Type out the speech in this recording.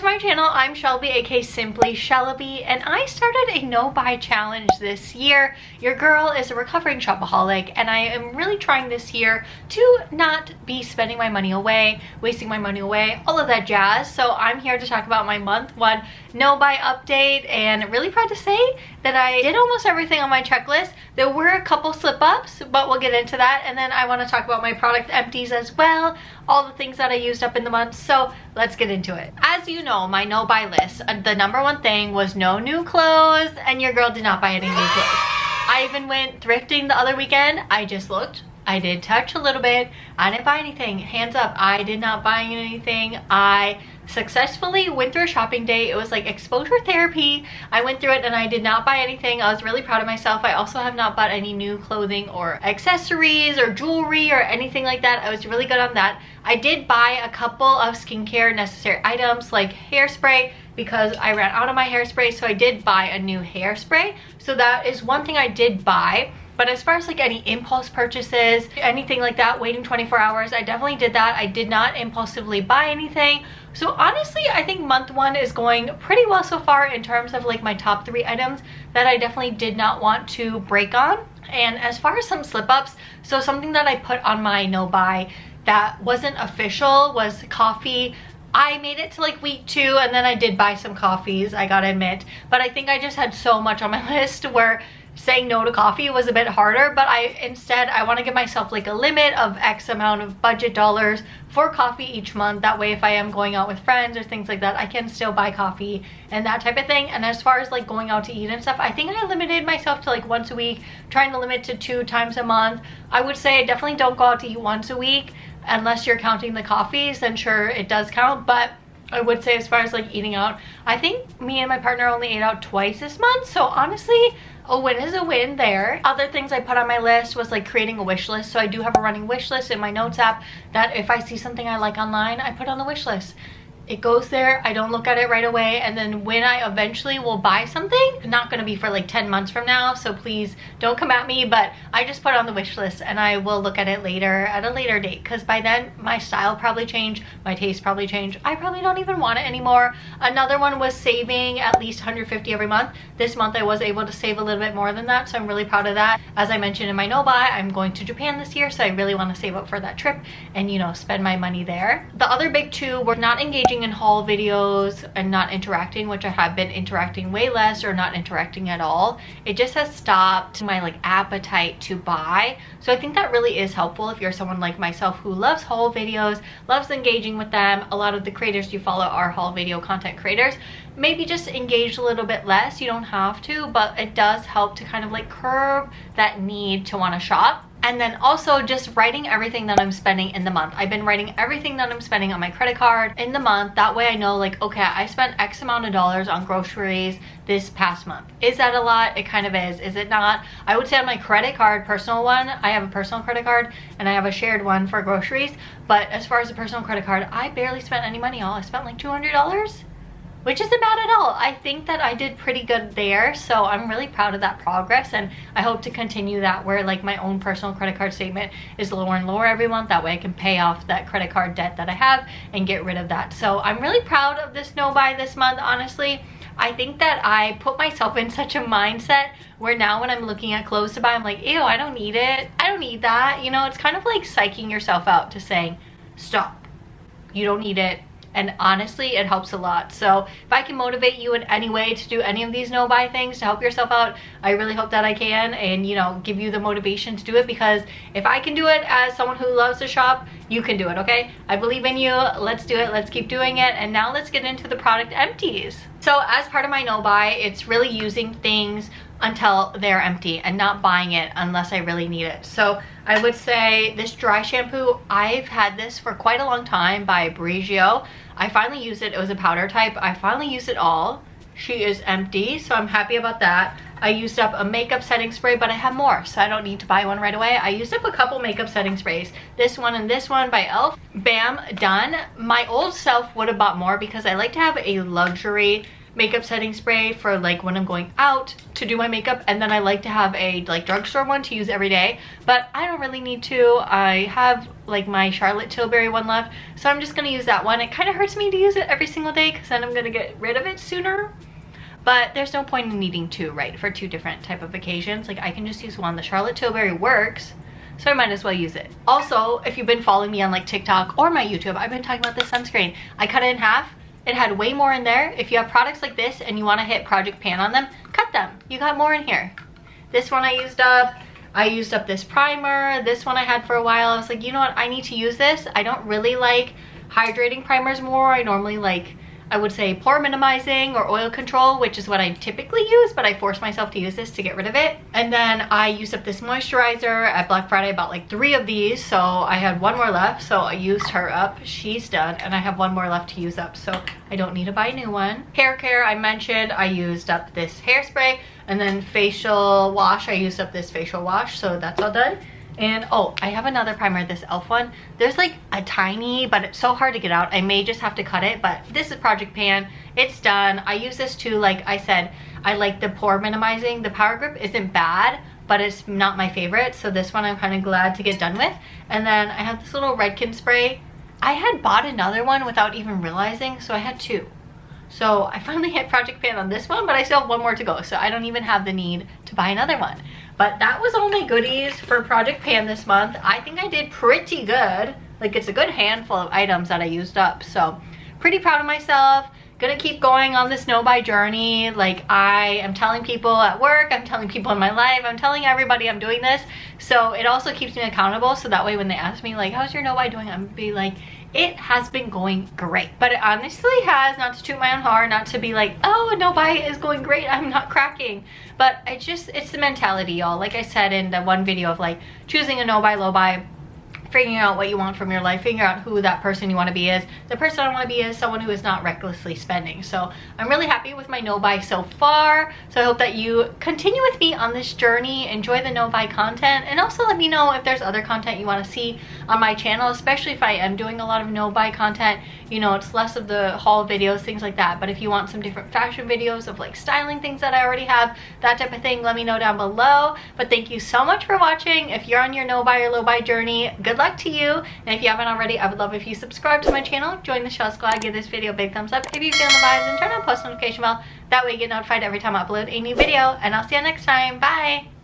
my channel. I'm Shelby, aka Simply Shelby, and I started a no buy challenge this year. Your girl is a recovering shopaholic, and I am really trying this year to not be spending my money away, wasting my money away, all of that jazz. So I'm here to talk about my month one no buy update, and really proud to say that I did almost everything on my checklist. There were a couple slip ups, but we'll get into that. And then I want to talk about my product empties as well, all the things that I used up in the month. So let's get into it. As you know, my no buy list, the number one thing was no new clothes, and your girl did not buy any new clothes. I even went thrifting the other weekend. I just looked. I did touch a little bit. I didn't buy anything. Hands up, I did not buy anything. I successfully went through a shopping day. It was like exposure therapy. I went through it and I did not buy anything. I was really proud of myself. I also have not bought any new clothing or accessories or jewelry or anything like that. I was really good on that. I did buy a couple of skincare necessary items like hairspray, because I ran out of my hairspray, so I did buy a new hairspray. So that is one thing I did buy. But as far as like any impulse purchases, anything like that, waiting 24 hours, I definitely did that. I did not impulsively buy anything. So honestly, I think month one is going pretty well so far in terms of like my top 3 items that I definitely did not want to break on. And as far as some slip ups, so something that I put on my no buy that wasn't official was coffee. I made it to like week 2, and then I did buy some coffees, I gotta admit. But I think I just had so much on my list where saying no to coffee was a bit harder. But I want to give myself like a limit of X amount of budget dollars for coffee each month. That way if I am going out with friends or things like that, I can still buy coffee and that type of thing. And as far as like going out to eat and stuff, I think I limited myself to like once a week, trying to limit to 2 times a month. I would say I definitely don't go out to eat once a week unless you're counting the coffees, then sure, it does count. But I would say as far as like eating out, I think me and my partner only ate out twice this month. So honestly, a win is a win there. Other things I put on my list was like creating a wish list. So I do have a running wish list in my notes app that if I see something I like online, I put on the wish list. It goes there, I don't look at it right away, and then when I eventually will buy something, not gonna be for like 10 months from now, so please don't come at me, but I just put it on the wish list and I will look at it later at a later date, because by then my style probably changed, my taste probably changed, I probably don't even want it anymore. Another one was saving at least $150 every month. This month I was able to save a little bit more than that, so I'm really proud of that. As I mentioned in my no buy, I'm going to Japan this year, so I really want to save up for that trip and, you know, spend my money there. The other big 2 were not engaging in haul videos and not interacting, which I have been interacting way less or not interacting at all. It just has stopped my like appetite to buy. So I think that really is helpful if you're someone like myself who loves haul videos, loves engaging with them. A lot of the creators you follow are haul video content creators. Maybe just engage a little bit less. You don't have to, but it does help to kind of like curb that need to want to shop. And then also just writing everything that I'm spending in the month. I've been writing everything that I'm spending on my credit card in the month. That way I know like, okay, I spent X amount of dollars on groceries this past month. Is that a lot? It kind of is. Is it not? I would say on my credit card, personal one, I have a personal credit card and I have a shared one for groceries. But as far as the personal credit card, I barely spent any money. I spent like $200. Which isn't bad at all. I think that I did pretty good there, so I'm really proud of that progress, and I hope to continue that where like my own personal credit card statement is lower and lower every month. That way I can pay off that credit card debt that I have and get rid of that. So I'm really proud of this no buy this month, honestly. I think that I put myself in such a mindset where now when I'm looking at clothes to buy, I'm like, ew, I don't need it. I don't need that. You know, it's kind of like psyching yourself out to saying, stop, you don't need it. And honestly, it helps a lot. So if I can motivate you in any way to do any of these no buy things to help yourself out, I really hope that I can, and you know, give you the motivation to do it, because if I can do it as someone who loves to shop, you can do it, okay? I believe in you. Let's do it. Let's keep doing it. And now let's get into the product empties. So as part of my no buy, it's really using things until they're empty and not buying it unless I really need it. So I would say this dry shampoo, I've had this for quite a long time by Briogeo. I finally used it. It was a powder type. I finally used it all. She is empty, so I'm happy about that. I used up a makeup setting spray, but I have more, so I don't need to buy one right away. I used up a couple makeup setting sprays. This one and this one by e.l.f. Bam, done. My old self would have bought more because I like to have a luxury makeup setting spray for like when I'm going out to do my makeup, and then I like to have a like drugstore one to use every day, but I don't really need to. I have like my Charlotte Tilbury one left, so I'm just gonna use that one. It kind of hurts me to use it every single day because then I'm gonna get rid of it sooner, but there's no point in needing two, right, for two different type of occasions. Like I can just use one. The Charlotte Tilbury works, so I might as well use it. Also, if you've been following me on like TikTok or my YouTube, I've been talking about this sunscreen. I cut it in half. It had way more in there. If you have products like this and you want to hit Project Pan on them, cut them. You got more in here. This one I used up. I used up this primer. This one I had for a while. I was like, you know what? I need to use this. I don't really like hydrating primers more. I normally like, I would say, pore minimizing or oil control, which is what I typically use, but I forced myself to use this to get rid of it. And then I used up this moisturizer at Black Friday. I bought like 3 of these, so I had 1 more left, so I used her up. She's done, and I have 1 more left to use up, so I don't need to buy a new one. Hair care, I mentioned I used up this hairspray, and then facial wash, I used up this facial wash, so that's all done. And oh, I have another primer, this e.l.f. one. There's like a tiny, but it's so hard to get out. I may just have to cut it, but this is Project Pan. It's done. I use this too, like I said, I like the pore minimizing. The Power Grip isn't bad, but it's not my favorite. So this one I'm kind of glad to get done with. And then I have this little Redken spray. I had bought another one without even realizing, so I had 2. So I finally hit Project Pan on this one, but I still have 1 more to go. So I don't even have the need to buy another one. But that was all my goodies for Project Pan this month. I think I did pretty good. Like it's a good handful of items that I used up. So pretty proud of myself. Gonna keep going on this no-buy journey. Like I am telling people at work, I'm telling people in my life, I'm telling everybody I'm doing this. So it also keeps me accountable. So that way when they ask me like, how's your no-buy doing? I'm gonna be like, it has been going great. But it honestly has, not to toot my own horn, not to be like, oh, a no-buy is going great, I'm not cracking. But it's the mentality, y'all. Like I said in the one video of like choosing a no-buy, low-buy, figuring out what you want from your life, figuring out who that person you want to be is. The person I want to be is someone who is not recklessly spending. So I'm really happy with my no-buy so far. So I hope that you continue with me on this journey, enjoy the no-buy content, and also let me know if there's other content you want to see on my channel, especially if I am doing a lot of no-buy content. You know, it's less of the haul videos, things like that. But if you want some different fashion videos of like styling things that I already have, that type of thing, let me know down below. But thank you so much for watching. If you're on your no-buy or low-buy journey, good luck to you. And if you haven't already, I would love if you subscribe to my channel, join the Shell Squad, give this video a big thumbs up if you're feeling the vibes, and turn on post notification bell. That way you get notified every time I upload a new video. And I'll see you next time. Bye!